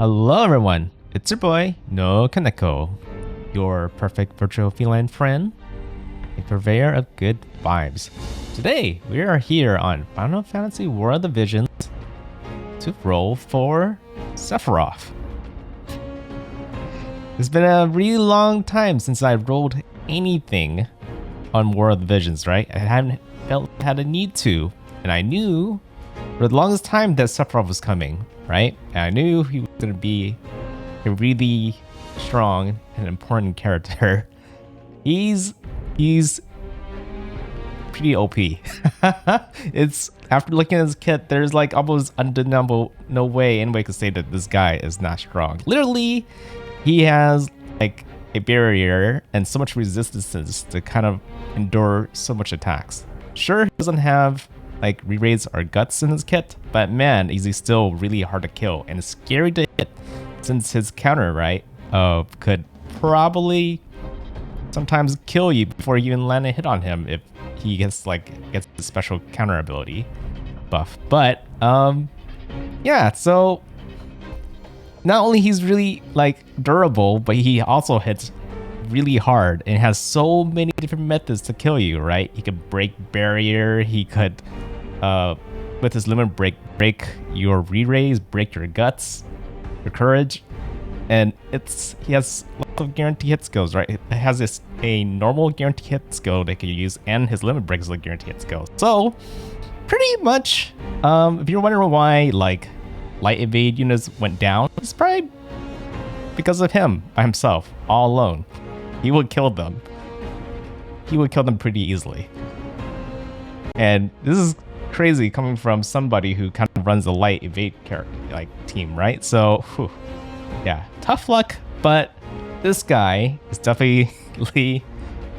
Hello everyone, it's your boy, NoukonNeko, your perfect virtual feline friend, a purveyor of good vibes. Today, we are here on Final Fantasy War of the Visions to roll for Sephiroth. It's been a really long time since I've rolled anything on War of the Visions, right? I hadn't had a need to, and I knew for the longest time that Sephiroth was coming, right? And I knew he was going to be a really strong and important character. He's pretty OP. It's after looking at his kit, there's like almost undeniable no way anybody could say that this guy is not strong. Literally, he has like a barrier and so much resistance to kind of endure so much attacks. Sure, he doesn't have like re-raise or guts in his kit, but man, is he still really hard to kill and scary to hit, since his counter, right, could probably sometimes kill you before you even land a hit on him if he gets the special counter ability buff. But yeah, so not only he's really like durable, but he also hits really hard and has so many different methods to kill you, right? He could break barrier, he could with his limit break your re-raise, break your guts, your courage, and he has lots of guarantee hit skills, right? It has a normal guarantee hit skill they can use, and his limit break is a guarantee hit skill. So pretty much, if you're wondering why like light evade units went down, it's probably because of him by himself, all alone. He would kill them. He would kill them pretty easily. And this is crazy coming from somebody who kind of runs the light evade character team, right? So whew, yeah, tough luck, but this guy is definitely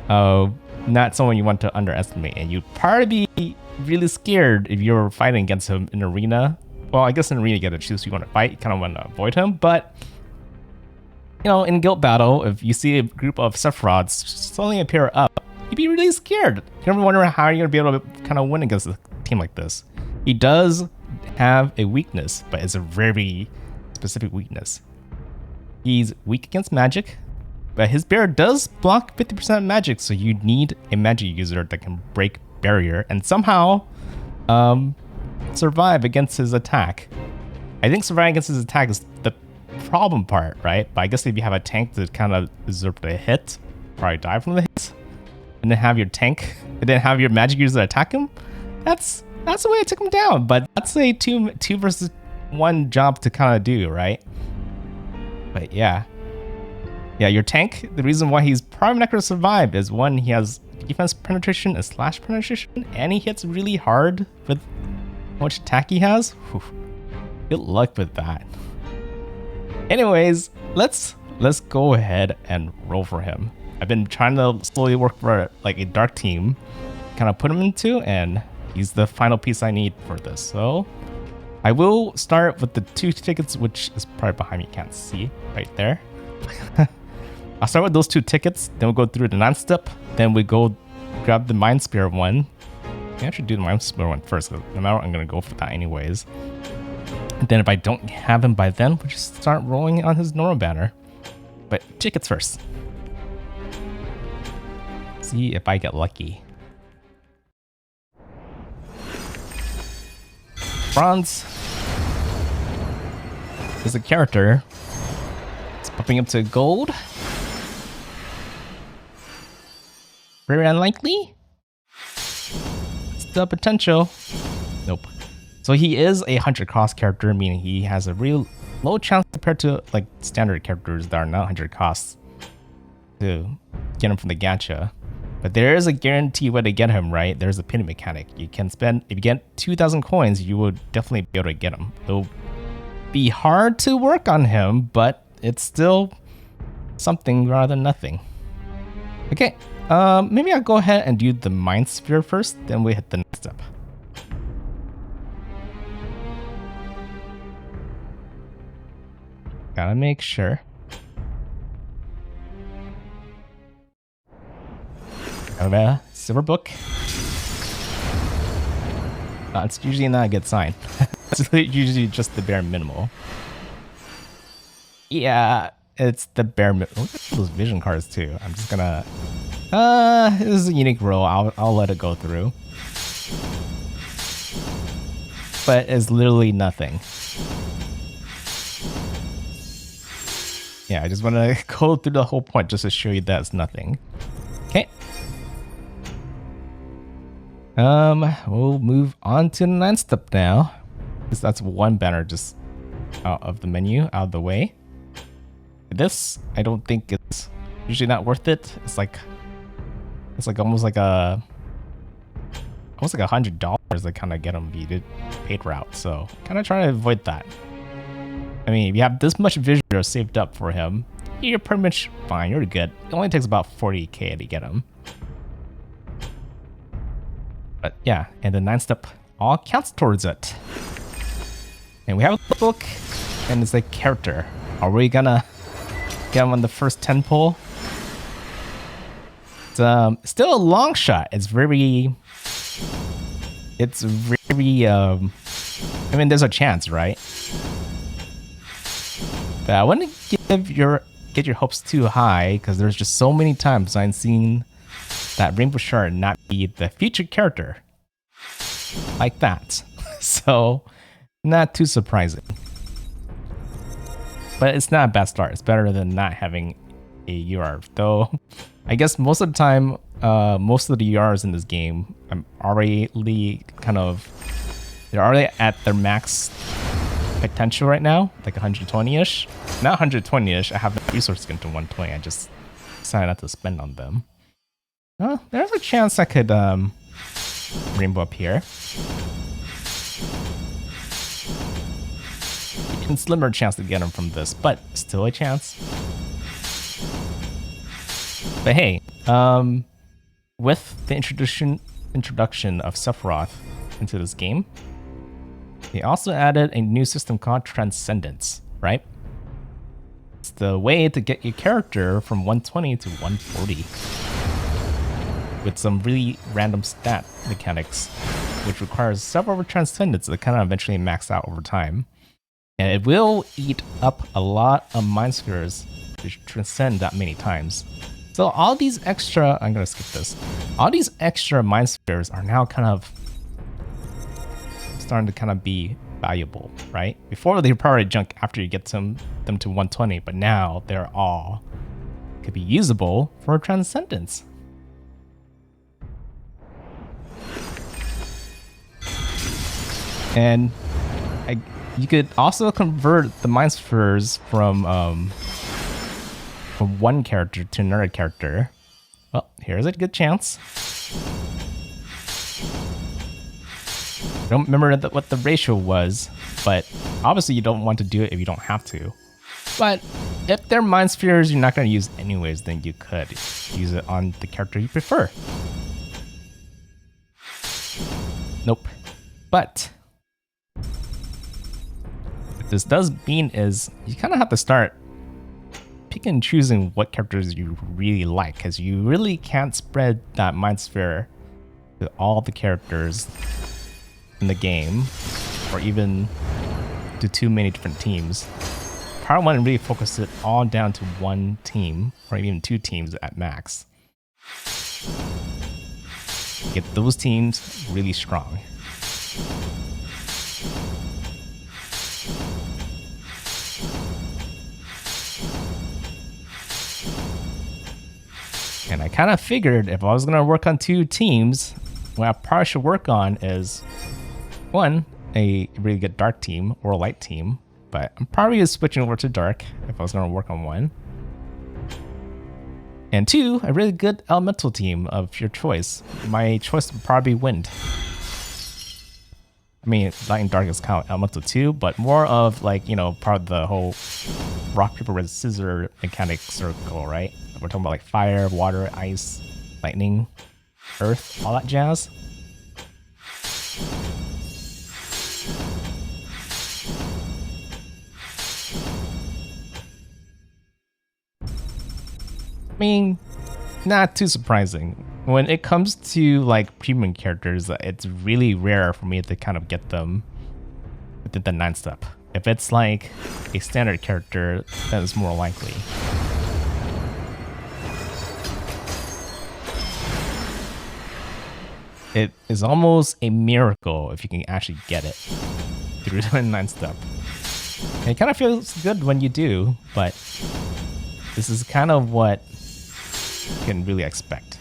not someone you want to underestimate, and you'd probably be really scared if you're fighting against him in arena. Well, I guess in arena you get to choose who you want to fight. You kind of want to avoid him, but you know, in guild battle, if you see a group of Sephiroths suddenly appear up, you'd be really scared. You ever wonder how you're gonna be able to kind of win against a team like this? He does have a weakness, but it's a very specific weakness. He's weak against magic, but his barrier does block 50% magic, so you need a magic user that can break barrier and somehow survive against his attack. I think surviving against his attack is the problem part, right? But I guess if you have a tank that kind of deserve the hit, probably die from the hit, and then have your tank, and then have your magic user attack him, that's the way I took him down. But that's a two versus one job to kind of do, right? But yeah, your tank, the reason why he's probably not going to survive is one, he has defense penetration and slash penetration, and he hits really hard with how much attack he has. Whew. Good luck with that. Anyways, let's go ahead and roll for him. I've been trying to slowly work for like a dark team, kind of put him into, and he's the final piece I need for this. So I will start with the 2 tickets, which is probably behind me. You can't see right there. I'll start with those 2 tickets, then we'll go through the non-step, then we go grab the Mind Spear one. I should do the Mind Spear one first, because no matter what, I'm going to go for that anyways. And then if I don't have him by then, we'll just start rolling on his normal banner. But tickets first. See if I get lucky. Bronze is a character. It's popping up to gold. Very unlikely. Still potential. Nope. So he is a 100 cost character, meaning he has a real low chance compared to like standard characters that are not 100 costs to get him from the gacha. But there is a guarantee way to get him, right? There's a pinning mechanic. You can spend, if you get 2,000 coins, you will definitely be able to get him. It'll be hard to work on him, but it's still something rather than nothing. Okay, maybe I'll go ahead and do the Mind Sphere first, then we hit the next step. Gotta make sure. Got a silver book. It's usually not a good sign. It's usually just the bare minimal. Yeah, it's the bare minimum. Look at those vision cards too. I'm just gonna. This is a unique role. I'll let it go through. But it's literally nothing. Yeah, I just want to go through the whole point just to show you that it's nothing. Okay. We'll move on to the 9th step now. Because that's one banner just out of the menu, out of the way. This, I don't think it's usually not worth it. It's like almost like $100 to kind of get them via paid route. So kind of try to avoid that. I mean, if you have this much visual saved up for him, you're pretty much fine. You're good. It only takes about 40k to get him. But yeah, and the 9th step all counts towards it. And we have a book, and it's like character. Are we gonna get him on the first 10 pull? It's still a long shot. It's very. I mean, there's a chance, right? But I wouldn't get your hopes too high because there's just so many times I've seen that Rainbow Shard not be the featured character like that. So not too surprising. But it's not a bad start. It's better than not having a UR. Though I guess most of the time, most of the URs in this game, I'm already they're already at their max potential right now, like 120-ish. Not 120-ish, I have the resource skin to 120, I just decided not to spend on them. There's a chance I could rainbow up here. Even slimmer chance to get him from this, but still a chance. But hey, with the introduction of Sephiroth into this game, they also added a new system called Transcendence, right? It's the way to get your character from 120 to 140 with some really random stat mechanics, which requires several Transcendence that kind of eventually max out over time. And it will eat up a lot of Mind Spheres to transcend that many times. So all these extra, I'm gonna skip this. All these extra Mind Spheres are now kind of starting to kind of be valuable, right? Before they were probably junk after you get them to 120, but now they're all could be usable for Transcendence. And you could also convert the Mind Spheres from one character to another character. Well, here's a good chance. I don't remember what the ratio was, but obviously you don't want to do it if you don't have to. But if they're Mind Spheres you're not going to use anyways, then you could use it on the character you prefer. Nope. But what this does mean is you kind of have to start picking and choosing what characters you really like, because you really can't spread that Mind Sphere to all the characters in the game, or even to too many different teams. Probably want to really focus it all down to one team, or even two teams at max. Get those teams really strong. And I kind of figured if I was going to work on two teams, what I probably should work on is, one, a really good dark team or a light team, but I'm probably just switching over to dark if I was going to work on one. And two, a really good elemental team of your choice. My choice would probably be wind. I mean, light and dark is kind of elemental too, but more of like, you know, part of the whole rock, paper, scissors mechanic circle, right? We're talking about like fire, water, ice, lightning, earth, all that jazz. I mean, not too surprising. When it comes to like premium characters, it's really rare for me to kind of get them within the 9th step. If it's like a standard character, then it's more likely. It is almost a miracle if you can actually get it through the 9 step. And it kind of feels good when you do, but this is kind of what you can really expect.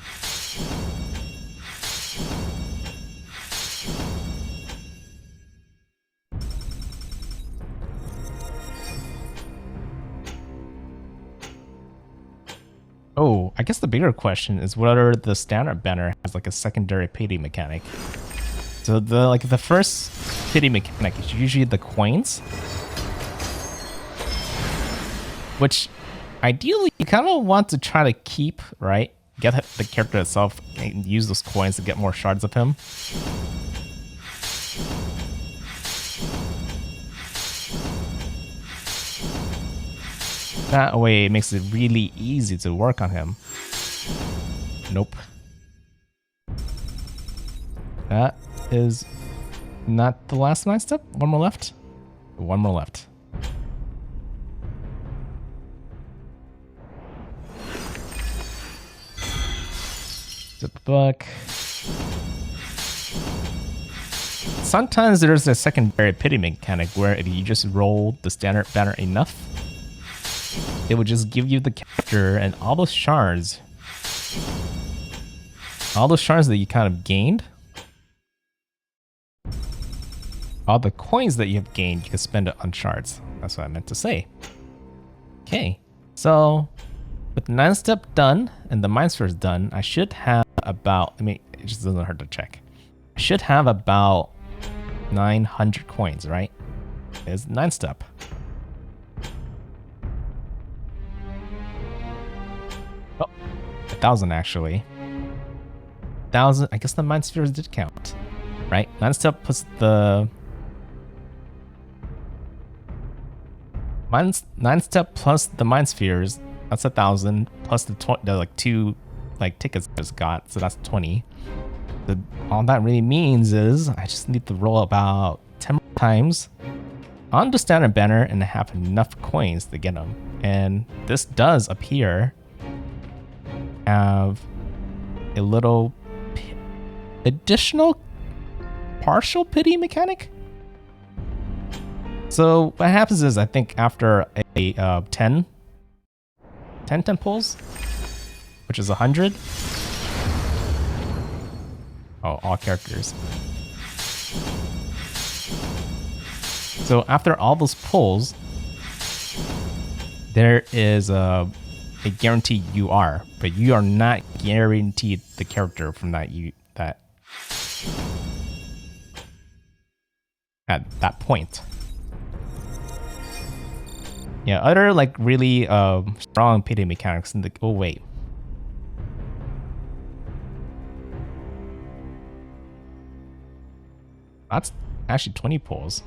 Oh, I guess the bigger question is whether the standard banner has like a secondary pity mechanic. So the first pity mechanic is usually the coins, which ideally you kind of want to try to keep, right? Get the character itself and use those coins to get more shards of him. That way it makes it really easy to work on him. Nope. That is not the last 9 step. One more left. One more left. Zip book. Sometimes there's a secondary pity mechanic where if you just roll the standard banner enough, it would just give you the character and all those shards. All those shards that you kind of gained. All the coins that you have gained, you can spend it on shards. That's what I meant to say. Okay, so with the 9 step done and the mind spheres done, I should have about, I mean, it just doesn't hurt to check. I should have about 900 coins, right? It's 9 step. Oh, 1,000 actually. 1,000, I guess the mind spheres did count, right? 9 step plus the 9 step plus the mind spheres, that's 1,000 plus the like 2 like tickets I just got, so that's 20. All that really means is I just need to roll about 10 times on the standard banner and have enough coins to get them. And this does appear have a little additional partial pity mechanic. So what happens is I think after a 10 pulls, which is 100. Oh, all characters. So after all those pulls, there is a guaranteed UR, but you are not guaranteed the character from that at that point. Yeah, other like really strong pity mechanics in the oh wait. That's actually 20 pulls.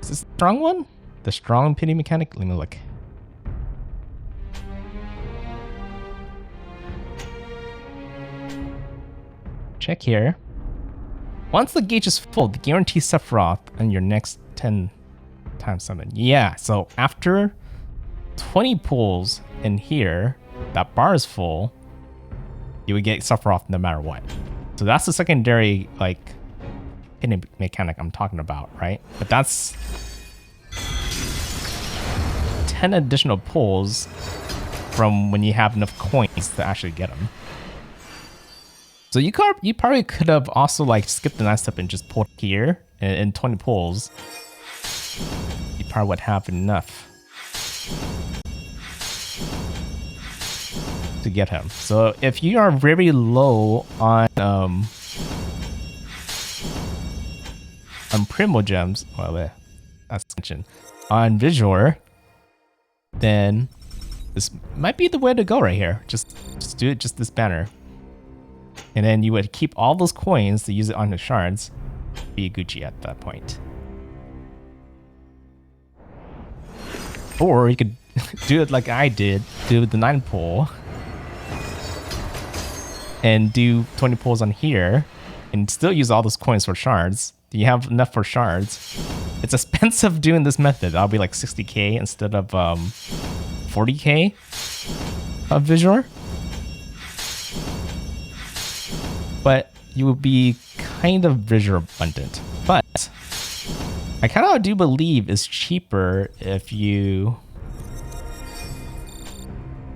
Is this the strong one? The strong pity mechanic? Let me look. Check here. Once the gauge is full, the guarantee Sephiroth on your next 10 times summon. Yeah, so after 20 pulls in here, that bar is full, you would get Sephiroth no matter what. So that's the secondary like hidden mechanic I'm talking about, right? But that's 10 additional pulls from when you have enough coins to actually get them. So you probably could have also like skipped the 9 step and just pulled here and 20 pulls. You probably would have enough to get him. So if you are very low on Primo Gems, well, that's mentioned, on Visual, then this might be the way to go right here. Just do it, just this banner. And then you would keep all those coins to use it on the shards, be Gucci at that point. Or you could do it like I did, do the 9 pull, and do 20 pulls on here, and still use all those coins for shards, Do you have enough for shards? It's expensive doing this method. I'll be like 60k instead of 40k of Visual. But you will be kind of visual abundant. But I kind of do believe it's cheaper if you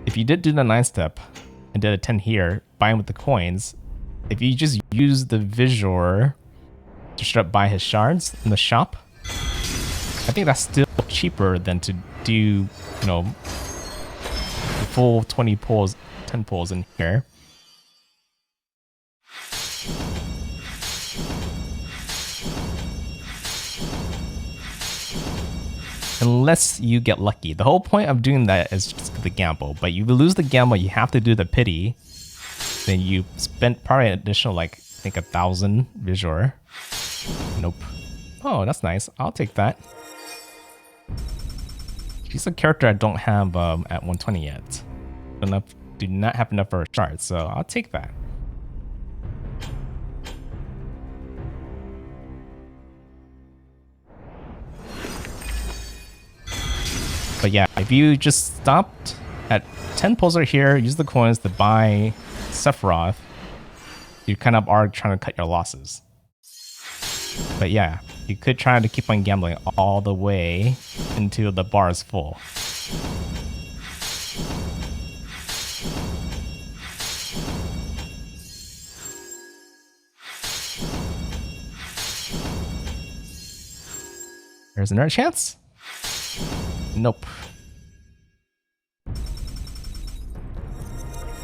did do the 9 step and did a 10 here, buying with the coins. If you just use the visual to straight up buy his shards in the shop, I think that's still cheaper than to do, you know, the full 20 pulls, 10 pulls in here. Unless you get lucky. The whole point of doing that is just the gamble. But you lose the gamble, you have to do the pity. Then you spend probably an additional, like, I think 1,000 visual. Nope. Oh, that's nice. I'll take that. She's a character I don't have at 120 yet. Do not have enough for a shard, so I'll take that. But yeah, if you just stopped at 10 pulls right here, use the coins to buy Sephiroth, you kind of are trying to cut your losses. But yeah, you could try to keep on gambling all the way until the bar is full. There's another chance. Nope.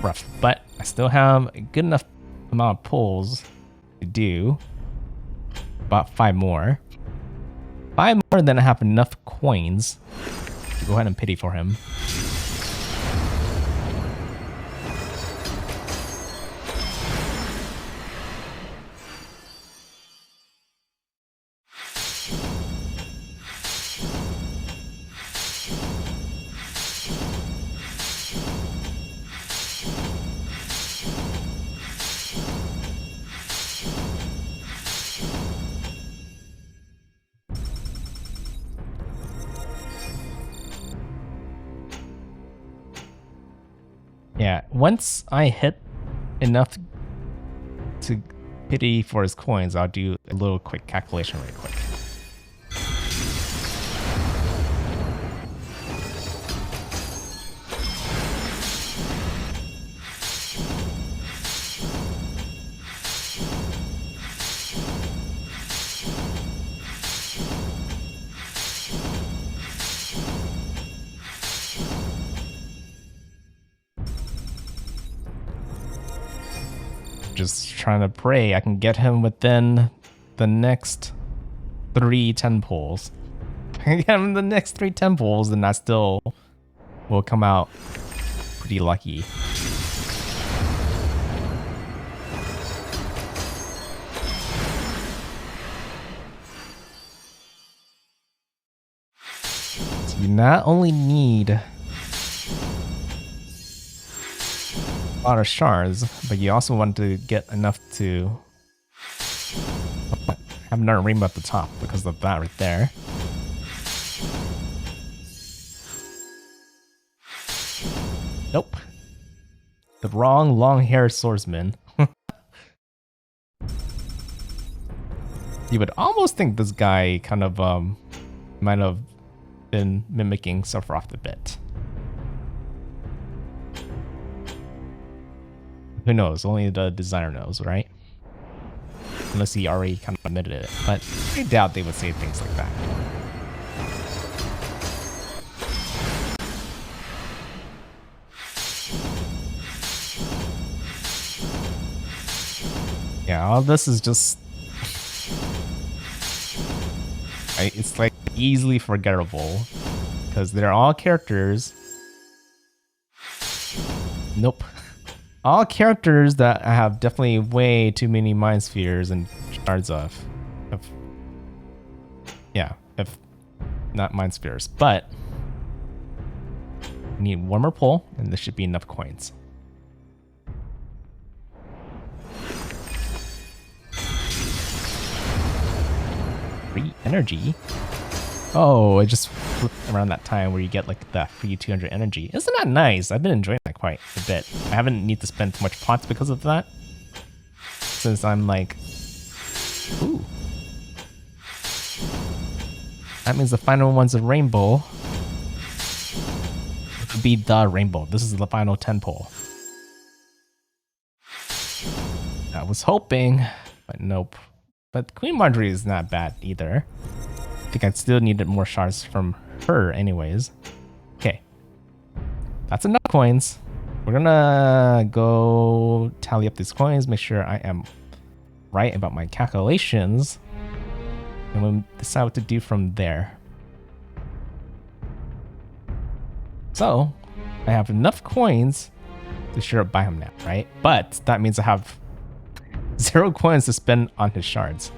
Rough, but I still have a good enough amount of pulls to do about 5 more. 5 more than I have enough coins to go ahead and pity for him. Yeah, once I hit enough to pity for his coins, I'll do a little quick calculation really quick. Just trying to pray I can get him within the next 3 10 pulls. If I can get him the next 3 10 pulls, then I still will come out pretty lucky. So you not only need a lot of shards, but you also want to get enough to have another rainbow at the top because of that right there. Nope. The wrong long-haired swordsman. You would almost think this guy kind of might have been mimicking Sephiroth a bit. Who knows? Only the designer knows, right? Unless he already kind of admitted it. But I doubt they would say things like that. Yeah, all this is just... it's like easily forgettable. Because they're all characters. Nope. All characters that have definitely way too many mind spheres and shards of. Yeah, if not mind spheres. But we need one more pull, and this should be enough coins. free energy. Oh, it just flipped around that time where you get like that free 200 energy. Isn't that nice? I've been enjoying that quite a bit. I haven't need to spend too much pots because of that. Since I'm like, ooh. That means the final one's a rainbow. It could be the rainbow. This is the final 10 pull. I was hoping, but nope. But Queen Marjorie is not bad either. I think I still needed more shards from her anyways. Okay. That's enough coins. We're gonna go tally up these coins, make sure I am right about my calculations. And we'll decide what to do from there. So, I have enough coins to sure buy him now, right? But that means I have 0 coins to spend on his shards.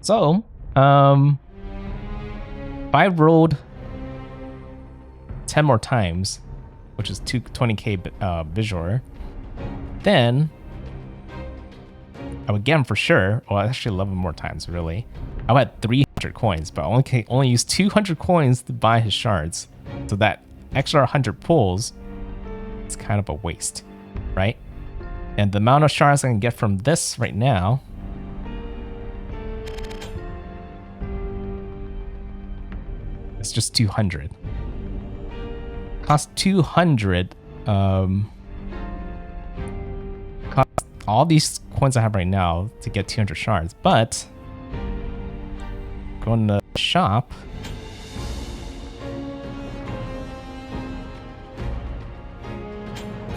So, if I rolled 10 more times, which is 20k Vtuber, then I would get him for sure. Well, actually 11 more times, really. I had 300 coins, but I only used 200 coins to buy his shards. So that extra 100 pulls is kind of a waste, right? And the amount of shards I can get from this right now is just 200. Cost 200. Cost all these coins I have right now to get 200 shards, but going to the shop.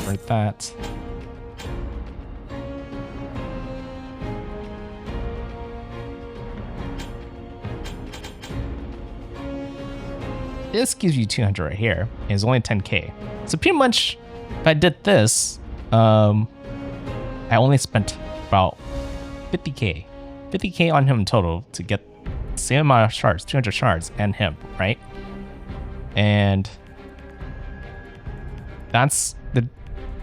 Like that. This gives you 200 right here. And it's only 10k. So pretty much, if I did this, I only spent about 50k. 50k on him in total to get the same amount of shards, 200 shards, and him, right? And that's the,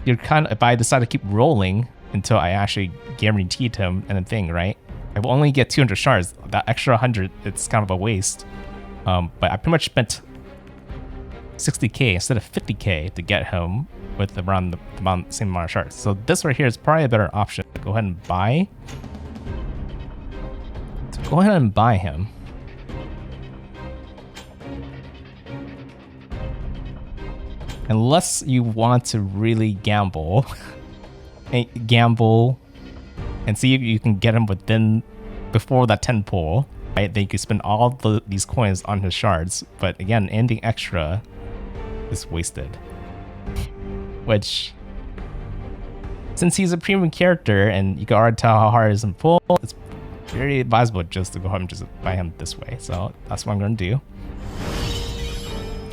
you're kind of, if I decide to keep rolling until I actually guaranteed him and a thing, right? I will only get 200 shards. That extra 100, it's kind of a waste. But I pretty much spent 60k instead of 50k to get him with around the same amount of shards. So this right here is probably a better option. Go ahead and buy. So go ahead and buy him. Unless you want to really gamble, and see if you can get him before that 10 pull, right? Then you can spend all these coins on his shards. But again, anything extra is wasted. Which, since he's a premium character and you can already tell how hard it is to pull, it's very advisable just to go ahead and just buy him this way. So that's what I'm going to do.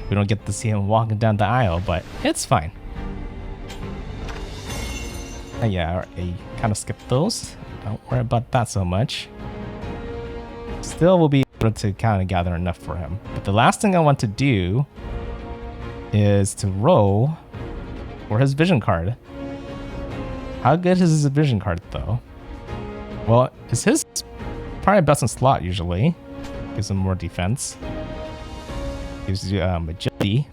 We don't get to see him walking down the aisle, but it's fine. Yeah, I kind of skipped those. Don't worry about that so much. Still, we'll be able to kind of gather enough for him. But the last thing I want to do is to roll for his vision card. How good is his vision card, though? Well, it's his probably best in slot usually. Gives him more defense. Gives you agility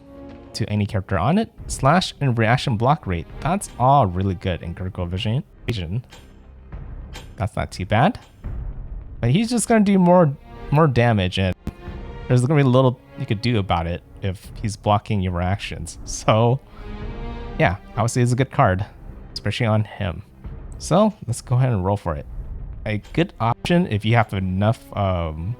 to any character on it. Slash and reaction block rate. That's all really good in critical vision. That's not too bad. But he's just gonna do more damage, and there's gonna be little you could do about it if he's blocking your reactions. So yeah, I would say it's a good card, especially on him. So let's go ahead and roll for it. A good option if you have enough of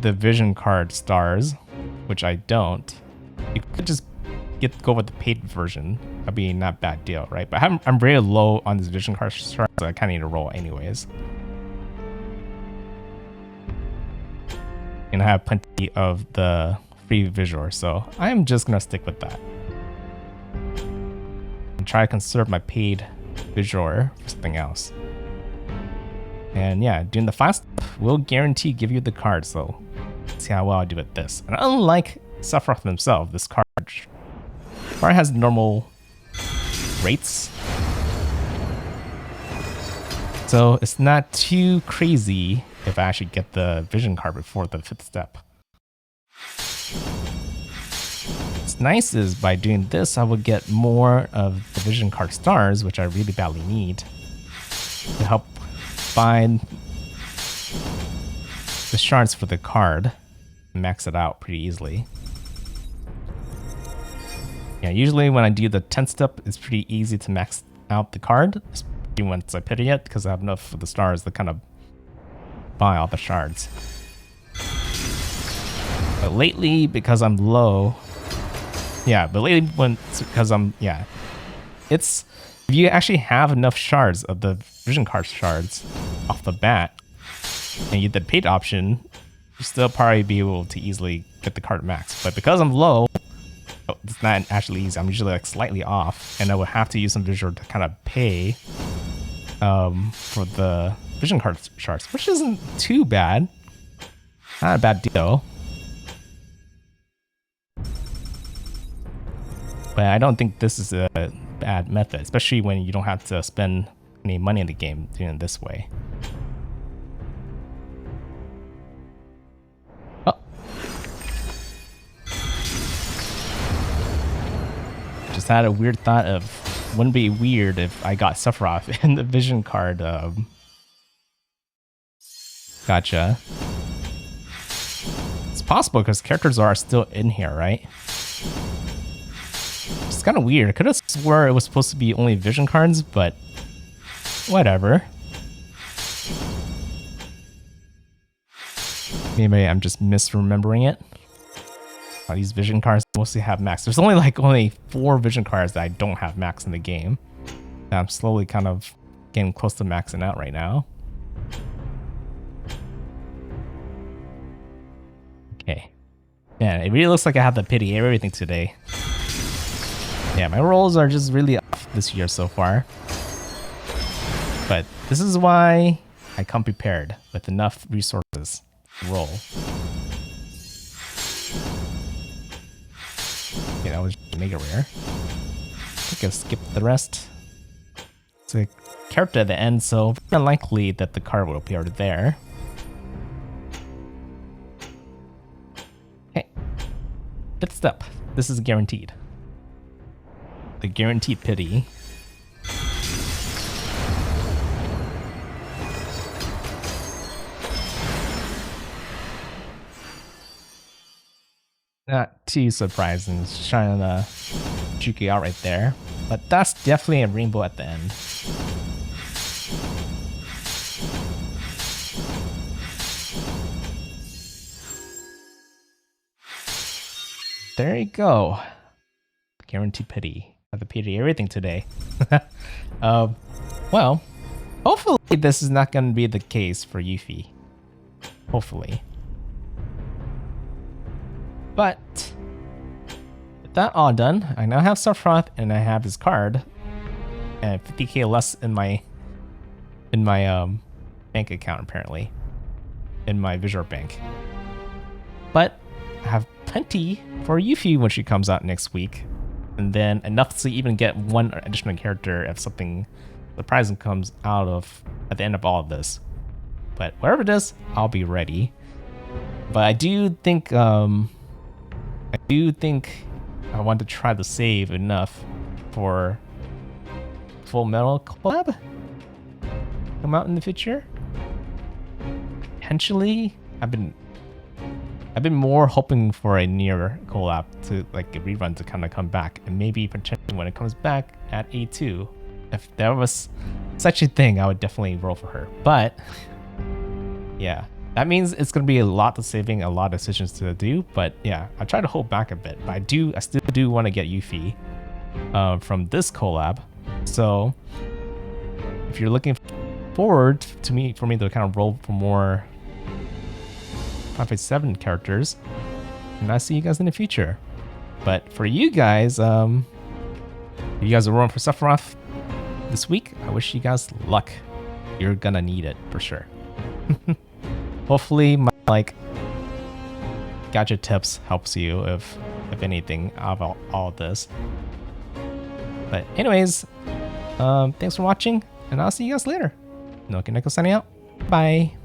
the vision card stars, which I don't, you could just go with the paid version. That'd be not a bad deal, right? But I'm very low on this vision card stars, so I kind of need to roll anyways. And I have plenty of the free visual, so I'm just gonna stick with that and try to conserve my paid visual for something else. And yeah, doing the fast will guarantee give you the card, so let's see how well I do with this. And unlike Sephiroth himself, this card Bar has normal rates, so it's not too crazy if I actually get the vision card before the 5th step. What's nice is by doing this, I will get more of the vision card stars, which I really badly need to help find the shards for the card, max it out pretty easily. Yeah, usually when I do the 10th step, it's pretty easy to max out the card, especially once I pity it, because I have enough of the stars to kind of buy all the shards. But lately, because I'm low, it's, if you actually have enough shards of the vision card shards off the bat, and you get the paid option, you still probably be able to easily get the card max. But because I'm low, it's not actually easy. I'm usually like slightly off, and I would have to use some visual to kind of pay for the vision card shards, which isn't too bad. Not a bad deal. But I don't think this is a bad method, especially when you don't have to spend any money in the game doing it this way. Oh. Just had a weird thought of, wouldn't it be weird if I got Sephiroth in the vision card Gacha. It's possible because characters are still in here, right? It's kind of weird. I could have swore it was supposed to be only vision cards, but whatever. Maybe I'm just misremembering it. Oh, these vision cards mostly have max. There's only 4 vision cards that I don't have max in the game. And I'm slowly kind of getting close to maxing out right now. Okay. Man, it really looks like I have the pity of everything today. Yeah, my rolls are just really off this year so far. But this is why I come prepared with enough resources to roll. Okay, that was mega rare. I think I'll skip the rest. It's a character at the end, so very unlikely that the card will appear there. Okay. 5th step. This is guaranteed. The guaranteed pity. Not too surprising, it's trying to juke you out right there. But that's definitely a rainbow at the end. There you go. Guaranteed pity. I have to pity everything today. Well, hopefully this is not going to be the case for Yuffie. Hopefully. But with that all done, I now have Sephiroth and I have his card and 50k less in my bank account apparently, in my visual bank. But I have plenty for Yuffie when she comes out next week, and then enough to even get one additional character if something surprising comes out of at the end of all of this. But wherever it is, I'll be ready. But I do think I want to try to save enough for Full Metal Collab come out in the future. Potentially, I've been more hoping for a near collab to like a rerun to kind of come back, and maybe potentially when it comes back at A2, if there was such a thing, I would definitely roll for her. But yeah, that means it's gonna be a lot of saving, a lot of decisions to do. But yeah, I try to hold back a bit. But I still do want to get Yuffie from this collab. So if you're looking forward for me to kind of roll for more 5.7 characters, and I'll see you guys in the future. But for you guys, if you guys are rolling for Sephiroth this week, I wish you guys luck. You're gonna need it for sure. Hopefully my gacha tips helps you if anything out of all this. But anyways, thanks for watching, and I'll see you guys later. NoukonNeko signing out. Bye.